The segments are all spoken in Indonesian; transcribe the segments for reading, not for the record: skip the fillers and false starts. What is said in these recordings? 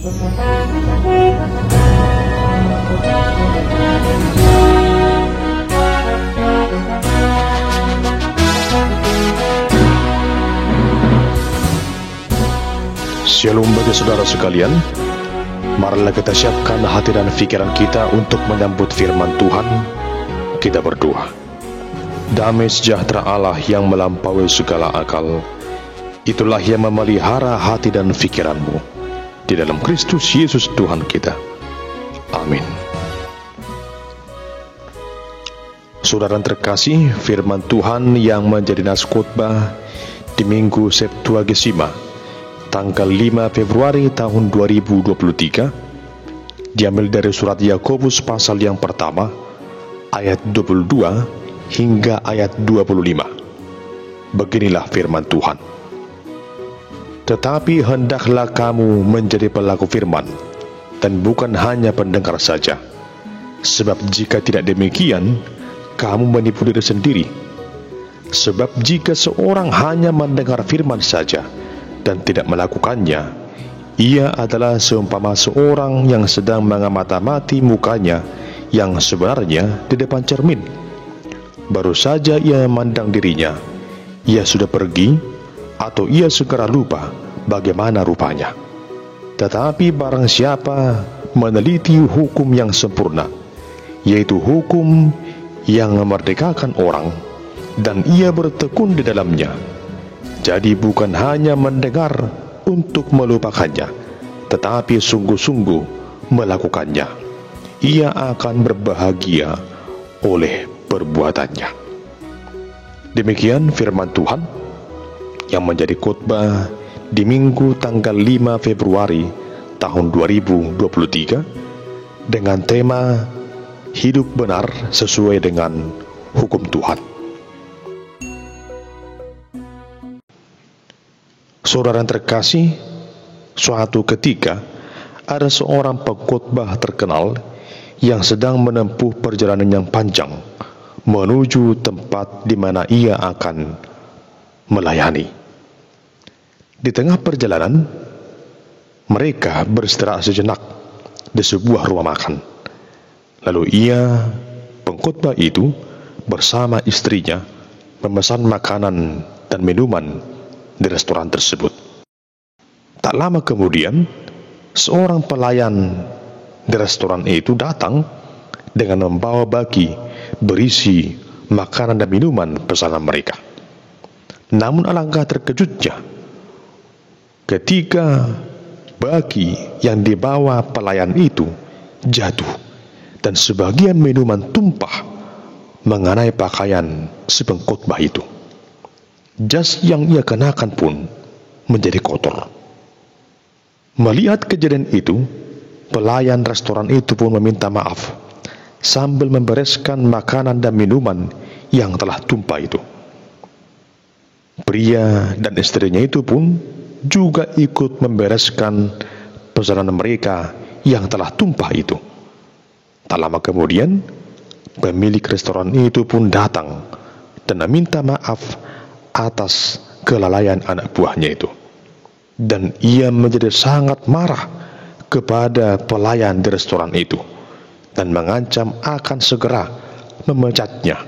Shalom bagi saudara sekalian. Marilah kita siapkan hati dan pikiran kita untuk menyambut firman Tuhan. Kita berdoa. Damai sejahtera Allah yang melampaui segala akal, itulah yang memelihara hati dan pikiranmu di dalam Kristus Yesus Tuhan kita. Amin. Saudara terkasih, firman Tuhan yang menjadi nas khotbah di Minggu Septuagesima tanggal 5 Februari tahun 2023 diambil dari surat Yakobus pasal yang pertama ayat 22 hingga ayat 25. Beginilah firman Tuhan. Tetapi hendaklah kamu menjadi pelaku firman dan bukan hanya pendengar saja, sebab jika tidak demikian kamu menipu diri sendiri. Sebab jika seorang hanya mendengar firman saja dan tidak melakukannya, ia adalah seumpama seorang yang sedang mengamati mukanya yang sebenarnya di depan cermin. Baru saja ia memandang dirinya, ia sudah pergi atau ia segera lupa bagaimana rupanya. Tetapi barang siapa meneliti hukum yang sempurna, yaitu hukum yang memerdekakan orang, dan ia bertekun di dalamnya, jadi bukan hanya mendengar untuk melupakannya, tetapi sungguh-sungguh melakukannya, ia akan berbahagia oleh perbuatannya. Demikian firman Tuhan yang menjadi khotbah di Minggu tanggal 5 Februari tahun 2023 dengan tema hidup benar sesuai dengan hukum Tuhan. Saudara yang terkasih, suatu ketika ada seorang pengkhotbah terkenal yang sedang menempuh perjalanan yang panjang menuju tempat di mana ia akan melayani. Di tengah perjalanan, mereka beristirahat sejenak di sebuah rumah makan. Lalu ia, pengkhotbah itu, bersama istrinya memesan makanan dan minuman di restoran tersebut. Tak lama kemudian, seorang pelayan di restoran itu datang dengan membawa baki berisi makanan dan minuman pesanan mereka. Namun alangkah terkejutnya ketika baki yang dibawa pelayan itu jatuh dan sebagian minuman tumpah mengenai pakaian si pengkhotbah itu. Jas yang ia kenakan pun menjadi kotor. Melihat kejadian itu, pelayan restoran itu pun meminta maaf sambil membereskan makanan dan minuman yang telah tumpah itu. Pria dan istrinya itu pun juga ikut membereskan pesanan mereka yang telah tumpah itu. Tak lama kemudian, pemilik restoran itu pun datang dan meminta maaf atas kelalaian anak buahnya itu. Dan ia menjadi sangat marah kepada pelayan di restoran itu dan mengancam akan segera memecatnya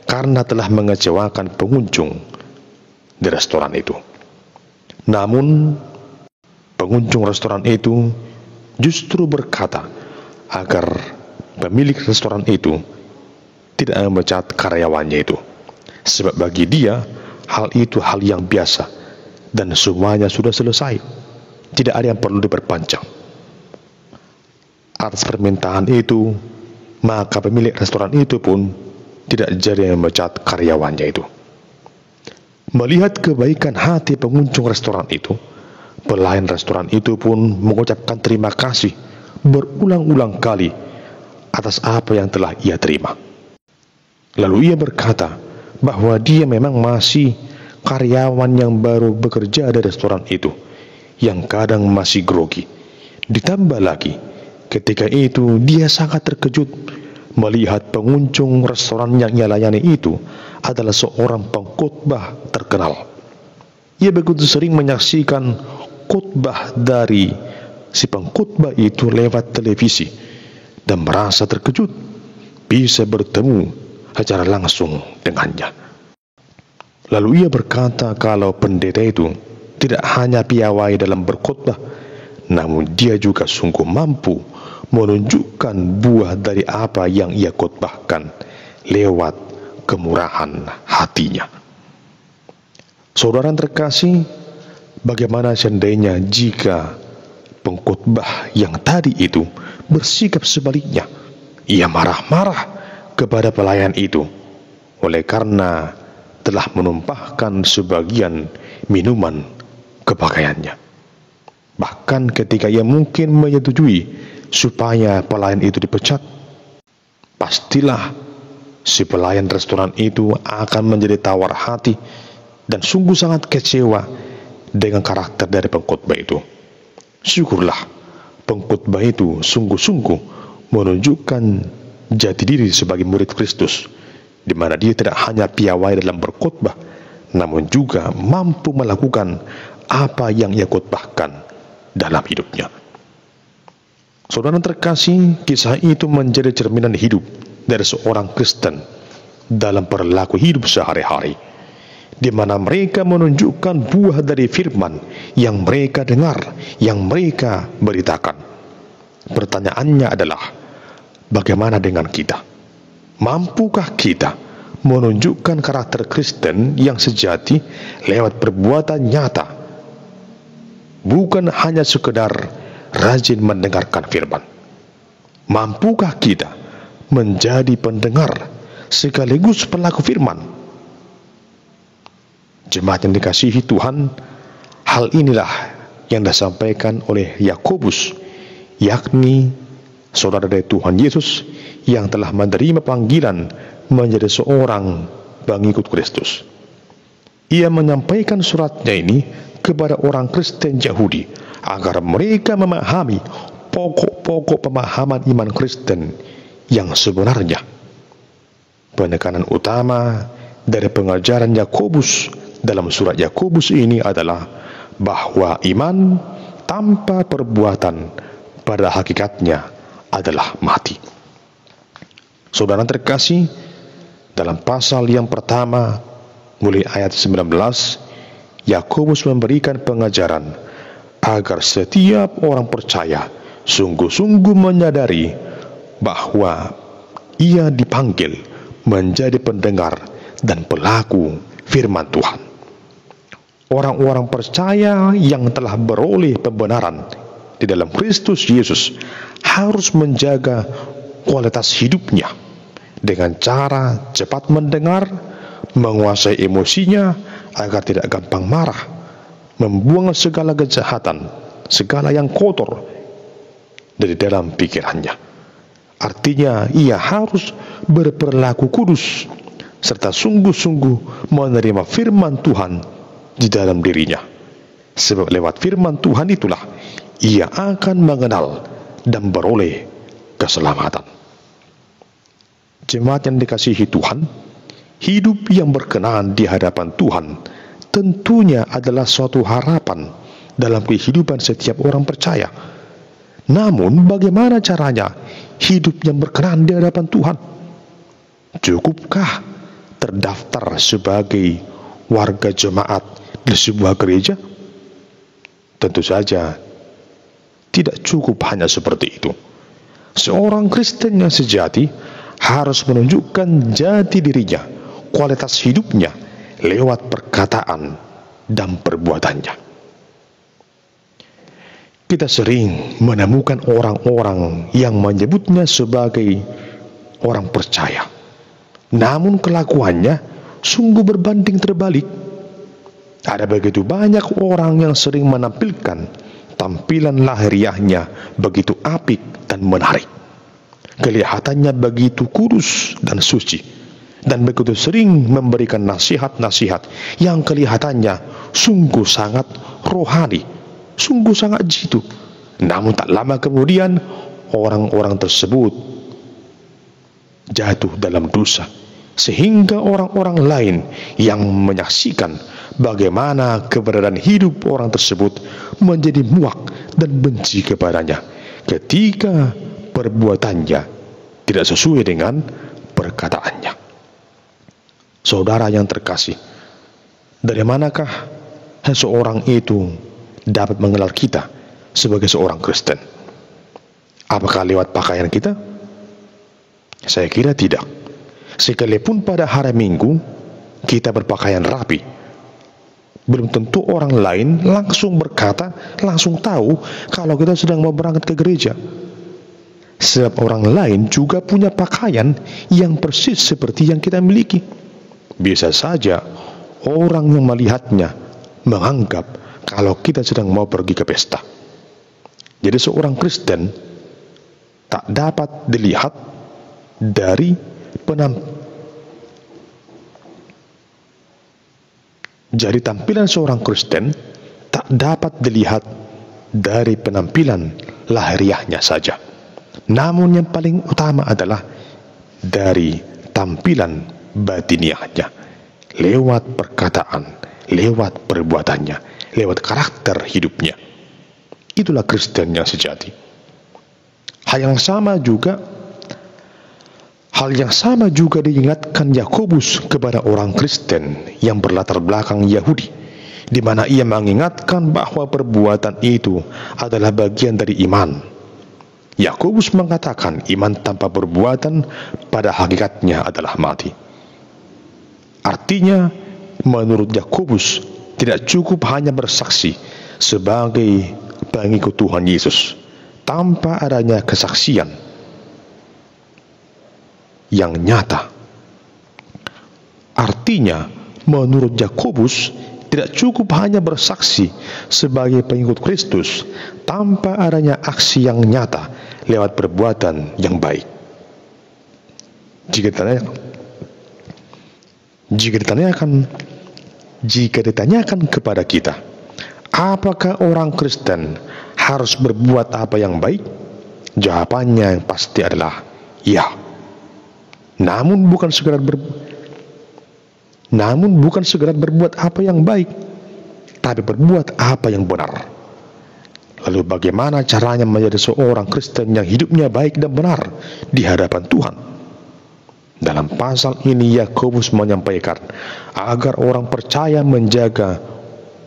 karena telah mengecewakan pengunjung di restoran itu. Namun pengunjung restoran itu justru berkata agar pemilik restoran itu tidak memecat karyawannya itu, sebab bagi dia hal itu hal yang biasa dan semuanya sudah selesai, tidak ada yang perlu diperpanjang. Atas permintaan itu, maka pemilik restoran itu pun tidak jadi memecat karyawannya itu. Melihat kebaikan hati pengunjung restoran itu, pelayan restoran itu pun mengucapkan terima kasih berulang-ulang kali atas apa yang telah ia terima. Lalu ia berkata bahwa dia memang masih karyawan yang baru bekerja di restoran itu, yang kadang masih grogi. Ditambah lagi, ketika itu dia sangat terkejut melihat pengunjung restoran yang ia layani itu adalah seorang pengkhotbah terkenal. Ia begitu sering menyaksikan khotbah dari si pengkhotbah itu lewat televisi dan merasa terkejut bisa bertemu secara langsung dengannya. Lalu ia berkata kalau pendeta itu tidak hanya piawai dalam berkhotbah, namun dia juga sungguh mampu menunjukkan buah dari apa yang ia khotbahkan lewat kemurahan hatinya. Saudara terkasih, bagaimana seandainya jika pengkhotbah yang tadi itu bersikap sebaliknya? Ia marah-marah kepada pelayan itu oleh karena telah menumpahkan sebagian minuman ke pakaiannya. Bahkan ketika ia mungkin menyetujui supaya pelayan itu dipecat, pastilah si pelayan restoran itu akan menjadi tawar hati dan sungguh sangat kecewa dengan karakter dari pengkhotbah itu. Syukurlah pengkhotbah itu sungguh-sungguh menunjukkan jati diri sebagai murid Kristus, di mana dia tidak hanya piawai dalam berkhotbah, namun juga mampu melakukan apa yang ia khotbahkan dalam hidupnya. Saudara terkasih, kisah itu menjadi cerminan hidup dari seorang Kristen dalam perilaku hidup sehari-hari, di mana mereka menunjukkan buah dari firman yang mereka dengar, yang mereka beritakan. Pertanyaannya adalah, bagaimana dengan kita? Mampukah kita menunjukkan karakter Kristen yang sejati lewat perbuatan nyata, bukan hanya sekedar rajin mendengarkan firman? Mampukah kita menjadi pendengar sekaligus pelaku firman? Jemaat yang dikasihi Tuhan, hal inilah yang disampaikan oleh Yakobus, yakni saudara dari Tuhan Yesus yang telah menerima panggilan menjadi seorang pengikut Kristus. Ia menyampaikan suratnya ini kepada orang Kristen Yahudi agar mereka memahami pokok-pokok pemahaman iman Kristen yang sebenarnya. Penekanan utama dari pengajaran Yakobus dalam surat Yakobus ini adalah bahwa iman tanpa perbuatan pada hakikatnya adalah mati. Saudara terkasih, dalam pasal yang pertama mulai ayat 19, Yakobus memberikan pengajaran agar setiap orang percaya sungguh-sungguh menyadari bahwa ia dipanggil menjadi pendengar dan pelaku firman Tuhan. Orang-orang percaya yang telah beroleh pembenaran di dalam Kristus Yesus harus menjaga kualitas hidupnya dengan cara cepat mendengar, menguasai emosinya agar tidak gampang marah, membuang segala kejahatan, segala yang kotor dari dalam pikirannya. Artinya ia harus berperilaku kudus serta sungguh-sungguh menerima firman Tuhan di dalam dirinya. Sebab lewat firman Tuhan itulah ia akan mengenal dan beroleh keselamatan. Jemaat yang dikasihi Tuhan, hidup yang berkenan di hadapan Tuhan tentunya adalah suatu harapan dalam kehidupan setiap orang percaya. Namun bagaimana caranya hidup yang berkenan di hadapan Tuhan? Cukupkah terdaftar sebagai warga jemaat di sebuah gereja? Tentu saja tidak cukup hanya seperti itu. Seorang Kristen yang sejati harus menunjukkan jati dirinya, kualitas hidupnya lewat perkataan dan perbuatannya. Kita sering menemukan orang-orang yang menyebutnya sebagai orang percaya, namun kelakuannya sungguh berbanding terbalik. Ada begitu banyak orang yang sering menampilkan tampilan lahiriahnya begitu apik dan menarik. Kelihatannya begitu kudus dan suci, dan begitu sering memberikan nasihat-nasihat yang kelihatannya sungguh sangat rohani, sungguh sangat jitu. Namun tak lama kemudian orang-orang tersebut jatuh dalam dosa, sehingga orang-orang lain yang menyaksikan bagaimana keberadaan hidup orang tersebut menjadi muak dan benci kepadanya ketika perbuatannya tidak sesuai dengan perkataannya. Saudara yang terkasih, dari manakah seseorang itu dapat mengenal kita sebagai seorang Kristen? Apakah lewat pakaian kita? Saya kira tidak. Sekalipun pada hari Minggu kita berpakaian rapi, belum tentu orang lain langsung berkata, langsung tahu kalau kita sedang mau berangkat ke gereja. Sebab orang lain juga punya pakaian yang persis seperti yang kita miliki. Bisa saja orang yang melihatnya menganggap kalau kita sedang mau pergi ke pesta. Jadi seorang Kristen tak dapat dilihat dari Jadi tampilan seorang Kristen tak dapat dilihat dari penampilan lahiriahnya saja. Namun yang paling utama adalah dari tampilan batiniahnya, lewat perkataan, lewat perbuatannya, lewat karakter hidupnya. Itulah Kristen yang sejati. Hal yang sama juga diingatkan Yakobus kepada orang Kristen yang berlatar belakang Yahudi, di mana ia mengingatkan bahwa perbuatan itu adalah bagian dari iman. Yakobus mengatakan iman tanpa perbuatan pada hakikatnya adalah mati. Artinya, menurut Yakobus tidak cukup hanya bersaksi sebagai pengikut Tuhan Yesus tanpa adanya kesaksian yang nyata. Artinya, menurut Yakobus tidak cukup hanya bersaksi sebagai pengikut Kristus tanpa adanya aksi yang nyata lewat perbuatan yang baik. Jika ditanyakan kepada kita, apakah orang Kristen harus berbuat apa yang baik? Jawabannya yang pasti adalah ya. Namun bukan sekedar berbuat apa yang baik, tapi berbuat apa yang benar. Lalu bagaimana caranya menjadi seorang Kristen yang hidupnya baik dan benar di hadapan Tuhan? Dalam pasal ini Yakobus menyampaikan agar orang percaya menjaga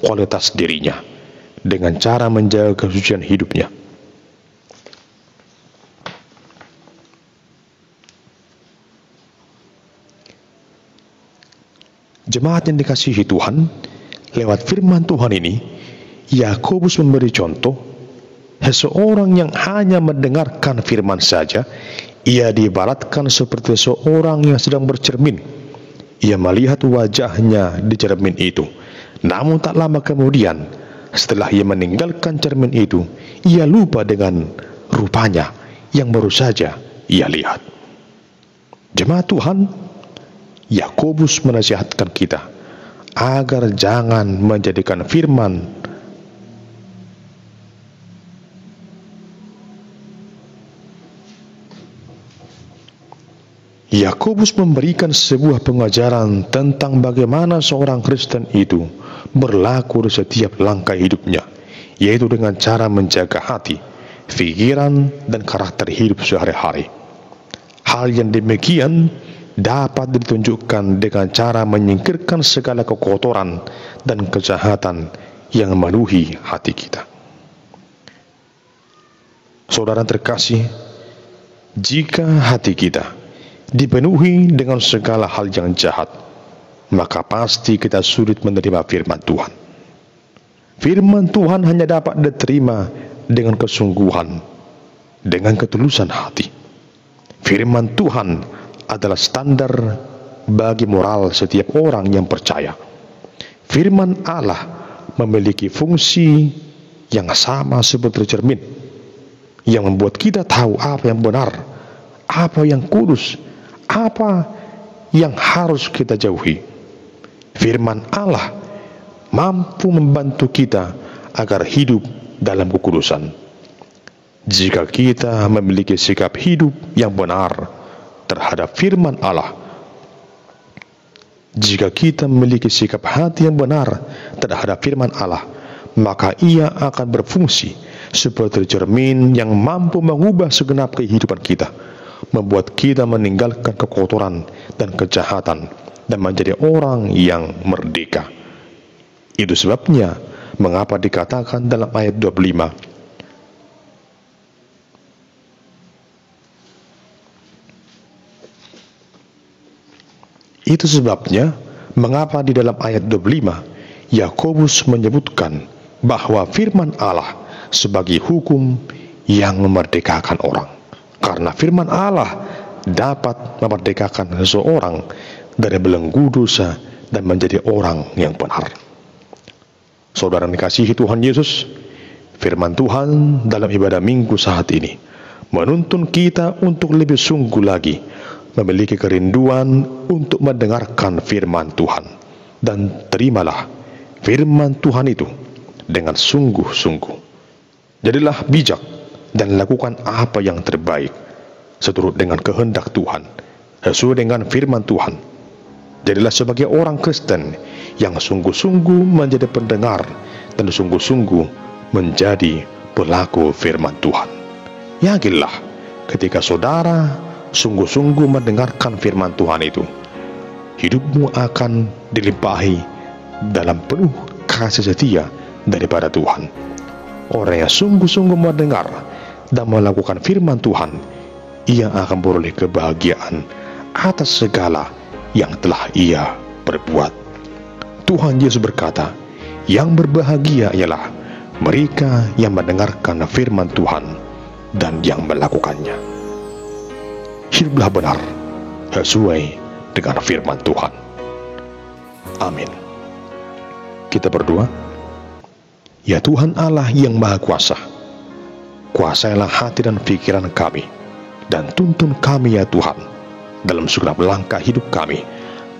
kualitas dirinya dengan cara menjaga kesucian hidupnya. Jemaat yang dikasihi Tuhan, lewat firman Tuhan ini, Yakobus memberi contoh, seseorang yang hanya mendengarkan firman saja, ia diibaratkan seperti seorang yang sedang bercermin. Ia melihat wajahnya di cermin itu, namun tak lama kemudian, setelah ia meninggalkan cermin itu, ia lupa dengan rupanya yang baru saja ia lihat. Jemaat Tuhan, Yakobus menasihatkan kita agar jangan menjadikan firman Yakobus memberikan sebuah pengajaran tentang bagaimana seorang Kristen itu berlaku di setiap langkah hidupnya, yaitu dengan cara menjaga hati, pikiran, dan karakter hidup sehari-hari. Hal yang demikian dapat ditunjukkan dengan cara menyingkirkan segala kekotoran dan kejahatan yang memenuhi hati kita. Saudara terkasih, jika hati kita dipenuhi dengan segala hal yang jahat, maka pasti kita sulit menerima firman Tuhan. Firman Tuhan hanya dapat diterima dengan kesungguhan, dengan ketulusan hati. Firman Tuhan adalah standar bagi moral setiap orang yang percaya. Firman Allah memiliki fungsi yang sama seperti cermin, yang membuat kita tahu apa yang benar, apa yang kudus, apa yang harus kita jauhi. Firman Allah mampu membantu kita agar hidup dalam kekudusan. Jika kita memiliki sikap hidup yang benar terhadap firman Allah, jika kita memiliki sikap hati yang benar terhadap firman Allah, maka ia akan berfungsi seperti cermin yang mampu mengubah segenap kehidupan kita, membuat kita meninggalkan kekotoran dan kejahatan dan menjadi orang yang merdeka. Itu sebabnya mengapa dikatakan dalam ayat 25, itu sebabnya mengapa di dalam ayat 25 Yakobus menyebutkan bahwa firman Allah sebagai hukum yang memerdekakan orang. Karena firman Allah dapat memerdekakan seseorang dari belenggu dosa dan menjadi orang yang benar. Saudara dikasihi Tuhan Yesus, firman Tuhan dalam ibadah minggu saat ini menuntun kita untuk lebih sungguh lagi memiliki kerinduan untuk mendengarkan firman Tuhan, dan terimalah firman Tuhan itu dengan sungguh-sungguh. Jadilah bijak dan lakukan apa yang terbaik seturut dengan kehendak Tuhan, sesuai dengan firman Tuhan. Jadilah sebagai orang Kristen yang sungguh-sungguh menjadi pendengar dan sungguh-sungguh menjadi pelaku firman Tuhan. Yakinlah ketika saudara sungguh-sungguh mendengarkan firman Tuhan itu, hidupmu akan dilimpahi dalam penuh kasih setia daripada Tuhan. Orang yang sungguh-sungguh mendengar dan melakukan firman Tuhan, ia akan beroleh kebahagiaan atas segala yang telah ia perbuat. Tuhan Yesus berkata, yang berbahagia ialah mereka yang mendengarkan firman Tuhan dan yang melakukannya. Hiduplah benar sesuai dengan firman Tuhan. Amin. Kita berdoa. Ya Tuhan Allah yang Maha Kuasa, kuasailah hati dan pikiran kami, dan tuntun kami ya Tuhan dalam segenap langkah hidup kami,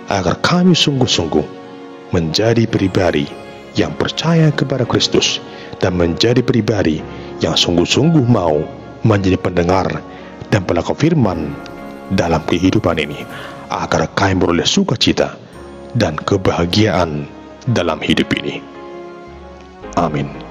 agar kami sungguh-sungguh menjadi pribadi yang percaya kepada Kristus dan menjadi pribadi yang sungguh-sungguh mau menjadi pendengar dan pelaku firman dalam kehidupan ini, agar kami beroleh sukacita dan kebahagiaan dalam hidup ini. Amin.